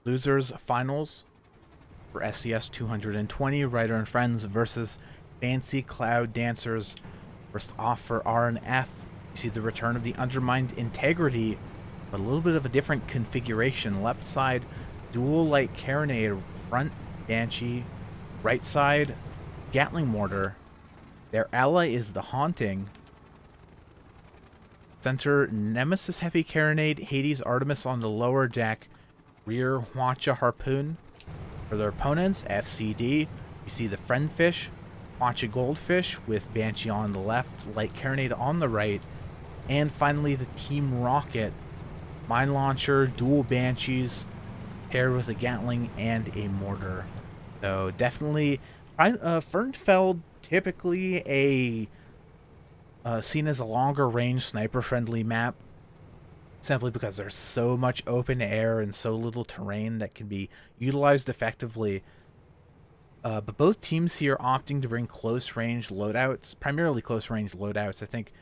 Losers finals for SCS 220, Ryder and Friends versus Fancy Cloud Dancers. First off for R and F, you see the return of the Undermined Integrity, but a little bit of a different configuration. Left side, dual light carronade, front Banshee, right side, Gatling Mortar. Their ally is the Haunting. Center, Nemesis Heavy Carronade, Hades Artemis on the lower deck, rear Hwacha Harpoon. For their opponents, FCD, you see the Friendfish, Hwacha Goldfish with Banshee on the left, Light Carronade on the right, and finally the Team Rocket, Mine Launcher, dual Banshees, paired with a Gatling and a Mortar. So definitely, Fernfeld typically seen as a longer range sniper friendly map, simply because there's so much open air and so little terrain that can be utilized effectively. But both teams here opting to bring close range loadouts, primarily close range loadouts. I think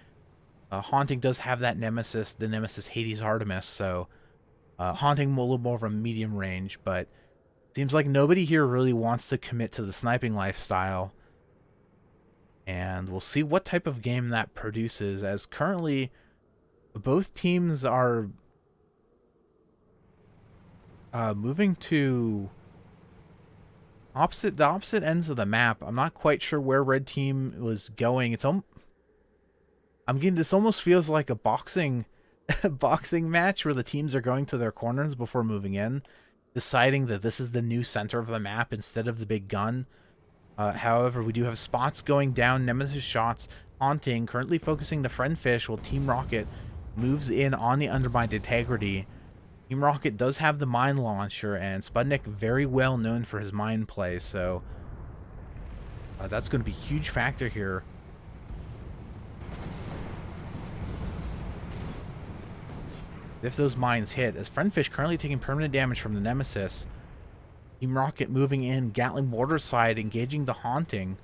Haunting does have that Nemesis, the Nemesis Hades Artemis, so Haunting a little more of a medium range, but seems like nobody here really wants to commit to the sniping lifestyle. And we'll see what type of game that produces, as currently both teams are moving to the opposite ends of the map. I'm not quite sure where red team was going. This almost feels like a boxing match where the teams are going to their corners before moving in, deciding that this is the new center of the map instead of the big gun. However, we do have spots going down, Nemesis shots, Haunting currently focusing the Friendfish, while Team Rocket moves in on the Undermined Integrity. Team Rocket does have the Mine Launcher, and Sputnik very well known for his mine play, so that's going to be a huge factor here. If those mines hit, as Friendfish currently taking permanent damage from the Nemesis. Team Rocket moving in, Gatling Mortar side, engaging the Haunting.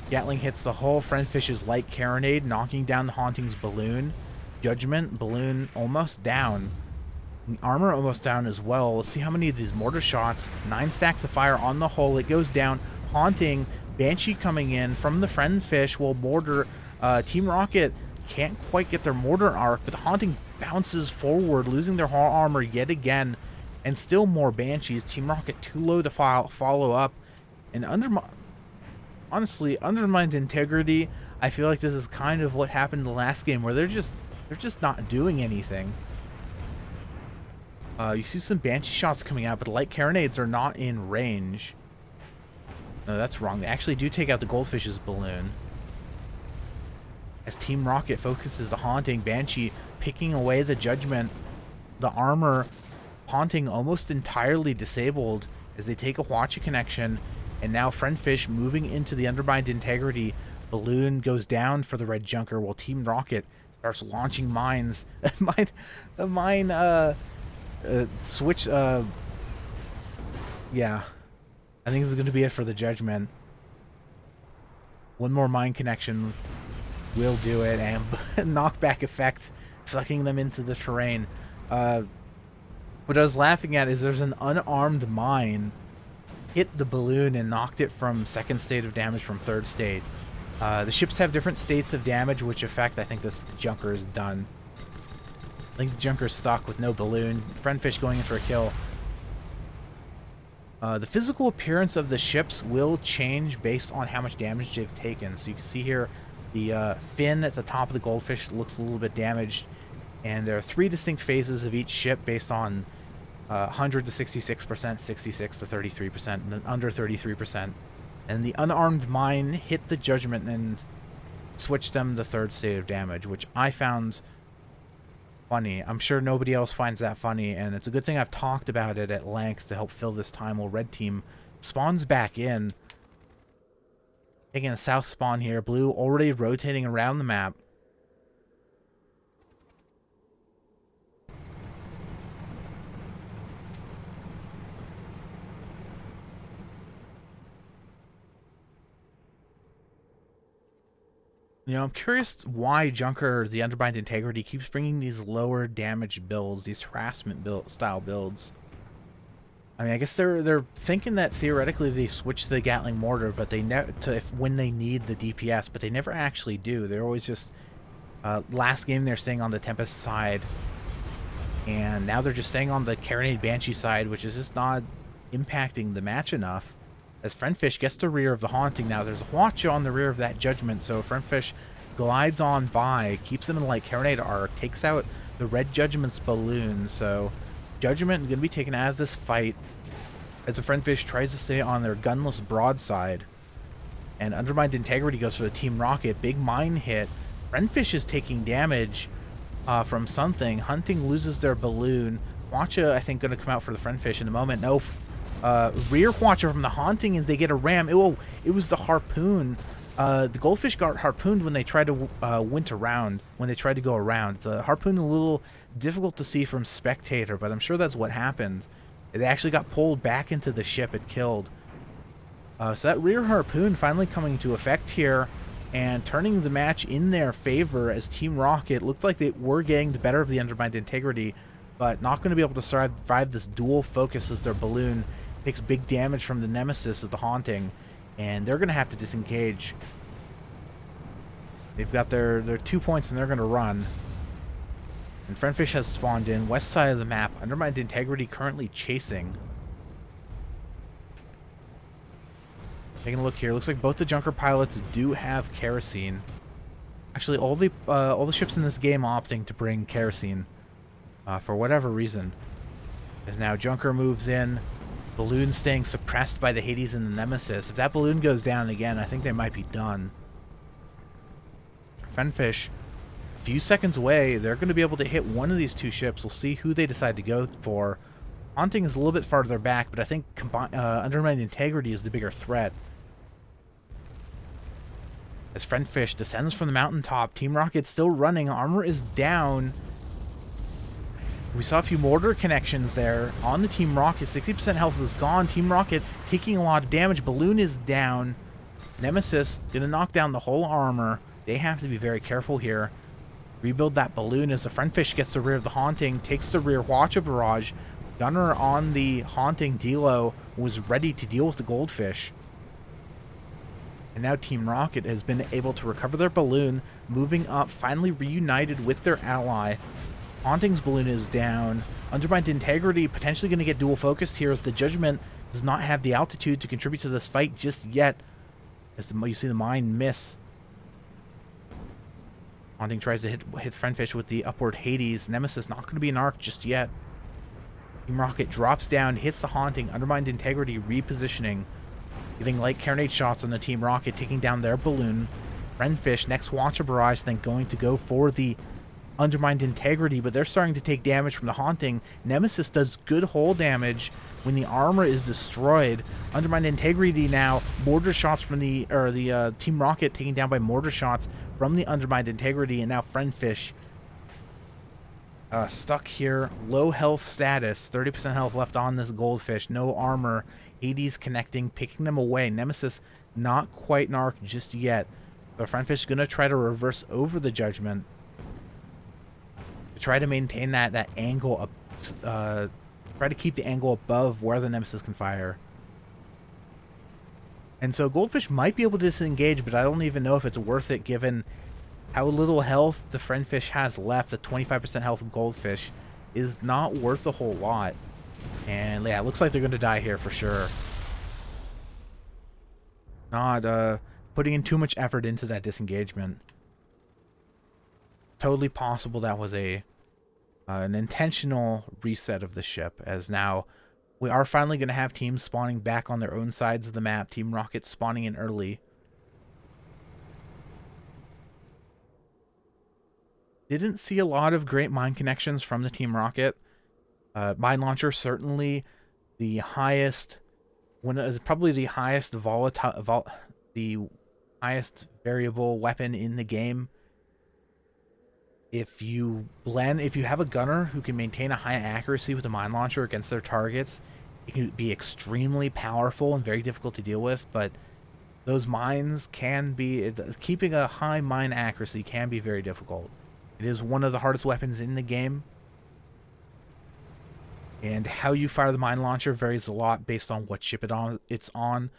Gatling hits the hull, Friendfish's Light Carronade, knocking down the Haunting's Balloon. Judgment, Balloon almost down. The armor almost down as well. Let's see how many of these mortar shots. 9 stacks of fire on the hull. It goes down. Haunting, Banshee coming in from the Friendfish, while Mortar, Team Rocket can't quite get their mortar arc, but the Haunting bounces forward, losing their hull armor yet again. And still more Banshees. Team Rocket too low to follow up. And honestly, Undermined Integrity, I feel like this is kind of what happened in the last game, where they're just not doing anything. You see some Banshee shots coming out, but the Light Carronades are not in range. No, that's wrong. They actually do take out the Goldfish's Balloon. As Team Rocket focuses the Haunting, Banshee picking away the Judgment. The armor, Haunting almost entirely disabled as they take a Hwacha connection, and now Friendfish moving into the Undermined Integrity. Balloon goes down for the Red Junker, while Team Rocket starts launching mines. Switch, yeah. I think this is going to be it for the Judgment. One more mine connection will do it, and knockback effect, sucking them into the terrain. What I was laughing at is there's an unarmed mine hit the balloon and knocked it from second state of damage from third state. The ships have different states of damage, which effect I think this Junker is done. I think the Junker's stuck with no balloon. Friendfish going in for a kill. The physical appearance of the ships will change based on how much damage they've taken. So you can see here the fin at the top of the Goldfish looks a little bit damaged. And there are 3 distinct phases of each ship based on 100 to 66%, 66 to 33%, and then under 33%. And the unarmed mine hit the Judgment and switched them to third state of damage, which I found funny. I'm sure nobody else finds that funny, and it's a good thing I've talked about it at length to help fill this time while red team spawns back in. Taking a south spawn here. Blue already rotating around the map. You know, I'm curious why Junker, the Undermined Integrity, keeps bringing these lower damage builds, these harassment style builds. I mean, I guess they're thinking that theoretically they switch to the Gatling mortar, but they when they need the DPS, but they never actually do. They're always just last game they're staying on the Tempest side, and now they're just staying on the Carronade Banshee side, which is just not impacting the match enough. As Friendfish gets the rear of the Haunting, now there's a Watcher on the rear of that Judgment, so Friendfish glides on by, keeps him in like Carronade arc, takes out the Red Judgment's balloon, so Judgment is going to be taken out of this fight as the Friendfish tries to stay on their gunless broadside. And Undermined Integrity goes for the Team Rocket. Big mine hit. Friendfish is taking damage from something. Hunting loses their balloon. Watcha, I think, going to come out for the Friendfish in a moment. No, rear Watcha from the Haunting as they get a ram. It was the Harpoon. The Goldfish got harpooned when they tried to when they tried to go around. It's a Harpoon a little difficult to see from spectator, but I'm sure that's what happened. They actually got pulled back into the ship it killed. So that rear Harpoon finally coming into effect here and turning the match in their favor as Team Rocket looked like they were getting the better of the Undermined Integrity, but not going to be able to survive this dual focus as their balloon takes big damage from the Nemesis of the Haunting, and they're going to have to disengage. They've got their 2 points and they're going to run. And Friendfish has spawned in. West side of the map. Undermined Integrity currently chasing. Taking a look here. Looks like both the Junker pilots do have kerosene. Actually, all the ships in this game opting to bring kerosene for whatever reason. As now Junker moves in. Balloon staying suppressed by the Hades and the Nemesis. If that balloon goes down again, I think they might be done. Friendfish, a few seconds away, they're going to be able to hit one of these two ships. We'll see who they decide to go for. Haunting is a little bit farther back, but I think Undermined Integrity is the bigger threat. As Friendfish descends from the mountaintop, Team Rocket still running. Armor is down. We saw a few mortar connections there on the Team Rocket. 60% health is gone. Team Rocket taking a lot of damage. Balloon is down. Nemesis going to knock down the whole armor. They have to be very careful here. Rebuild that balloon as the Friendfish gets the rear of the Haunting, takes the rear Watcha barrage. Gunner on the Haunting Delo was ready to deal with the Goldfish. And now Team Rocket has been able to recover their balloon, moving up, finally reunited with their ally. Haunting's balloon is down. Undermined Integrity potentially going to get dual focused here as the Judgment does not have the altitude to contribute to this fight just yet. As you see the mine miss. Haunting tries to hit Friendfish with the upward Hades. Nemesis not going to be an arc just yet. Team Rocket drops down, hits the Haunting. Undermined Integrity repositioning. Getting light carronade shots on the Team Rocket, taking down their balloon. Friendfish, next Watcher barrage, then going to go for the Undermined Integrity, but they're starting to take damage from the Haunting. Nemesis does good hull damage when the armor is destroyed. Undermined Integrity now, mortar shots from the Team Rocket taken down by mortar shots from the Undermined Integrity, and now Friendfish stuck here. Low health status, 30% health left on this Goldfish, no armor. Hades connecting, picking them away. Nemesis not quite an arc just yet, but Friendfish is going to try to reverse over the Judgment. Try to maintain that angle up, try to keep the angle above where the Nemesis can fire. And so Goldfish might be able to disengage, but I don't even know if it's worth it given how little health the Friendfish has left. The 25% health of Goldfish is not worth a whole lot. And yeah, it looks like they're going to die here for sure. Not putting in too much effort into that disengagement. Totally possible that was an intentional reset of the ship, as now we are finally going to have teams spawning back on their own sides of the map. Team Rocket spawning in early. Didn't see a lot of great mine connections from the Team Rocket. Mine launcher certainly the highest, probably the highest volatile, the highest variable weapon in the game. If you have a gunner who can maintain a high accuracy with a mine launcher against their targets, it can be extremely powerful and very difficult to deal with. But those mines can be, keeping a high mine accuracy can be very difficult. It is one of the hardest weapons in the game. And how you fire the mine launcher varies a lot based on what ship it's on,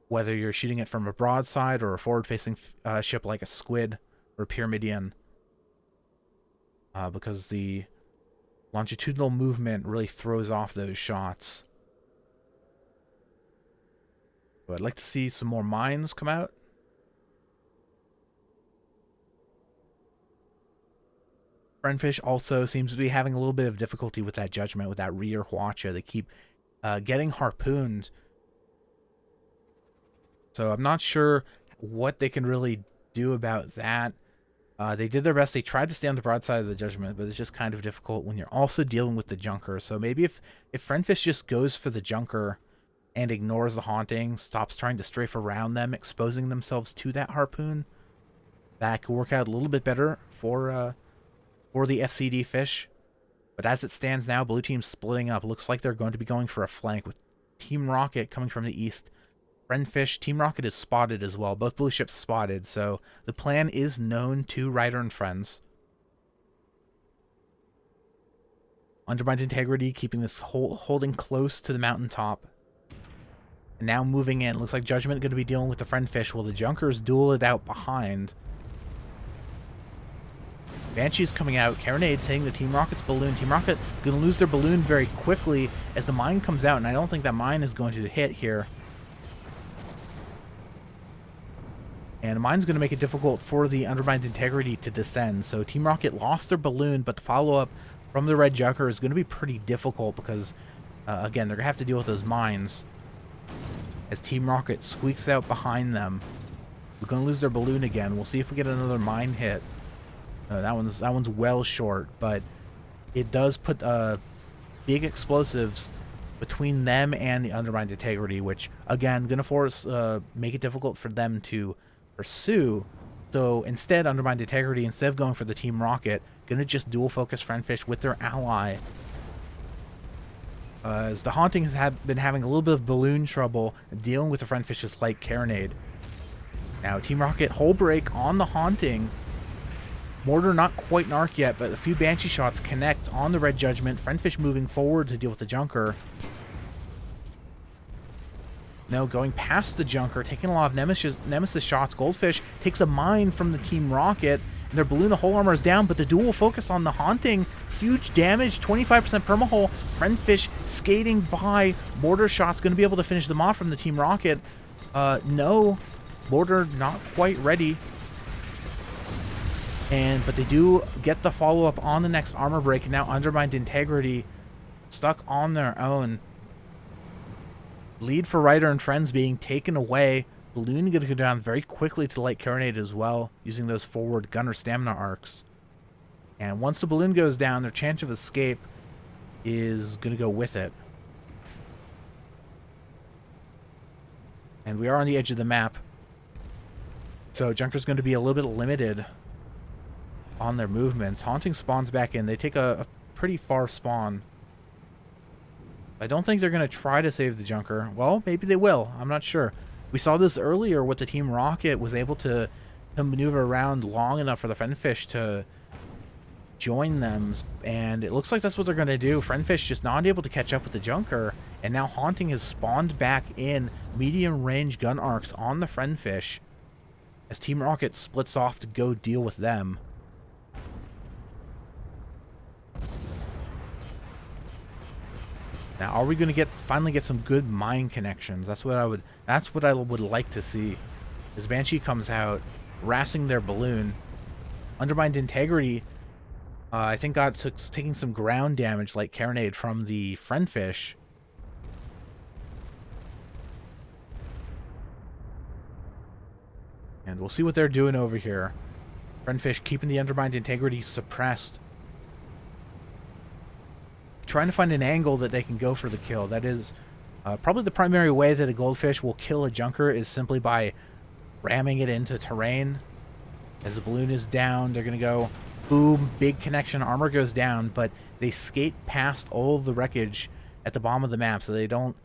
whether you're shooting it from a broadside or a forward-facing ship like a Squid or Pyramidion. Because the longitudinal movement really throws off those shots. But I'd like to see some more mines come out. Friendfish also seems to be having a little bit of difficulty with that judgment, with that rear Hwacha. They keep getting harpooned. So I'm not sure what they can really do about that. They did their best. They tried to stay on the broadside of the judgment, but it's just kind of difficult when you're also dealing with the junker. So maybe if Friendfish just goes for the junker and ignores the haunting, stops trying to strafe around them, exposing themselves to that harpoon, that could work out a little bit better for the FCD fish. But as it stands now, blue team's splitting up. Looks like they're going to be going for a flank with Team Rocket coming from the east. Friendfish, Team Rocket is spotted as well. Both blue ships spotted, so the plan is known to Ryder and friends. Undermined Integrity keeping this holding close to the mountaintop. And now moving in. Looks like Judgment going to be dealing with the Friendfish while the Junkers duel it out behind. Banshee's coming out. Carronade's hitting the Team Rocket's balloon. Team Rocket going to lose their balloon very quickly as the mine comes out, and I don't think that mine is going to hit here. And the mine's going to make it difficult for the Undermined Integrity to descend. So Team Rocket lost their balloon, but the follow-up from the Red Junker is going to be pretty difficult because, again, they're going to have to deal with those mines. As Team Rocket squeaks out behind them. They're going to lose their balloon again. We'll see if we get another mine hit. That one's well short, but it does put big explosives between them and the Undermined Integrity, which, again, going to make it difficult for them to pursue. So instead, Undermined Integrity, instead of going for the Team Rocket, going to just dual focus Friendfish with their ally. As the Hauntings have been having a little bit of balloon trouble dealing with the Friendfish's light carronade. Now, Team Rocket hull break on the Haunting. Mortar not quite an arc yet, but a few Banshee shots connect on the Red Judgment. Friendfish moving forward to deal with the Junker. No, going past the Junker, taking a lot of Nemesis shots. Goldfish takes a mine from the Team Rocket, and their balloon of hull armor is down, but the dual focus on the Haunting. Huge damage, 25% permahull. Friendfish skating by. Mortar shots going to be able to finish them off from the Team Rocket. No, Mortar not quite ready. But they do get the follow-up on the next armor break, and now Undermined Integrity stuck on their own. Lead for Ryder and friends being taken away. Balloon going to go down very quickly to light carronade as well, using those forward gunner stamina arcs. And once the balloon goes down, their chance of escape is going to go with it. And we are on the edge of the map, so Junker's going to be a little bit limited on their movements. Haunting spawns back in. They take a pretty far spawn. I don't think they're going to try to save the Junker. Well, maybe they will. I'm not sure. We saw this earlier with the Team Rocket was able to maneuver around long enough for the Friendfish to join them, and it looks like that's what they're going to do. Friendfish just not able to catch up with the Junker, and now Haunting has spawned back in medium range gun arcs on the Friendfish as Team Rocket splits off to go deal with them. Now, are we going to finally get some good mine connections? That's what I would like to see. As Banshee comes out, harassing their balloon. Undermined Integrity, I think taking some ground damage like carronade from the Friendfish. And we'll see what they're doing over here. Friendfish keeping the Undermined Integrity suppressed. Trying to find an angle that they can go for the kill. That is probably the primary way that a Goldfish will kill a Junker is simply by ramming it into terrain. As the balloon is down, they're going to go boom, big connection, armor goes down, but they skate past all the wreckage at the bottom of the map, so they don't...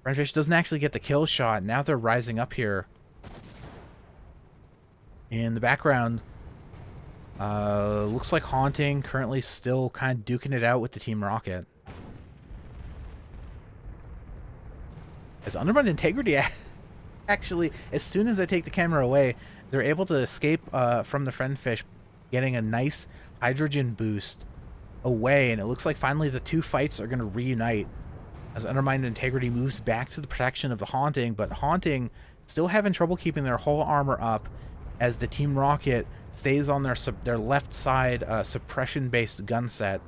Friendfish doesn't actually get the kill shot. Now they're rising up here. In the background, looks like Haunting currently still kind of duking it out with the Team Rocket. As Undermined Integrity, actually, as soon as I take the camera away, they're able to escape from the Friendfish, getting a nice hydrogen boost away, and it looks like finally the two fights are going to reunite as Undermined Integrity moves back to the protection of the Haunting, but Haunting still having trouble keeping their whole armor up as the Team Rocket stays on their left side suppression-based gun set.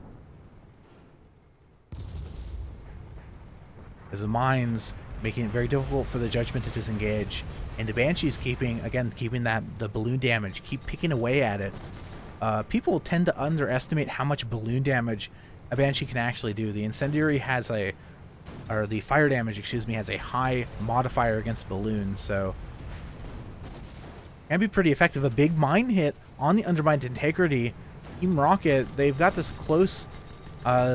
As the mines making it very difficult for the Judgment to disengage, and the Banshee's keeping the balloon damage, keep picking away at it. People tend to underestimate how much balloon damage a Banshee can actually do. The incendiary has the fire damage, excuse me, has a high modifier against balloons, so can be pretty effective. A big mine hit on the Undermined Integrity. Team Rocket, they've got this close.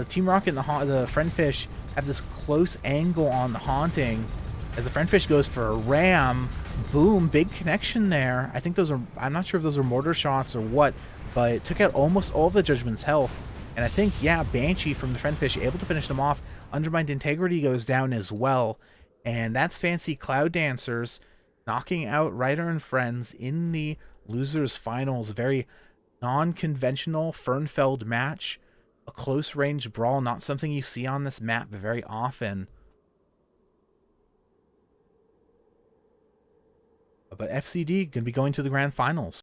Team Rocket and the Friendfish have this close angle on the Haunting. As the Friendfish goes for a ram, boom, big connection there. I think those are, I'm not sure if those are mortar shots or what, but it took out almost all of the Judgment's health. And I think, yeah, Banshee from the Friendfish able to finish them off. Undermined Integrity goes down as well. And that's Fancy Cloud Dancers knocking out Ryder and friends in the losers finals. Very non-conventional Fernfeld match. A close range brawl, not something you see on this map very often. But FCD going to be going to the grand finals.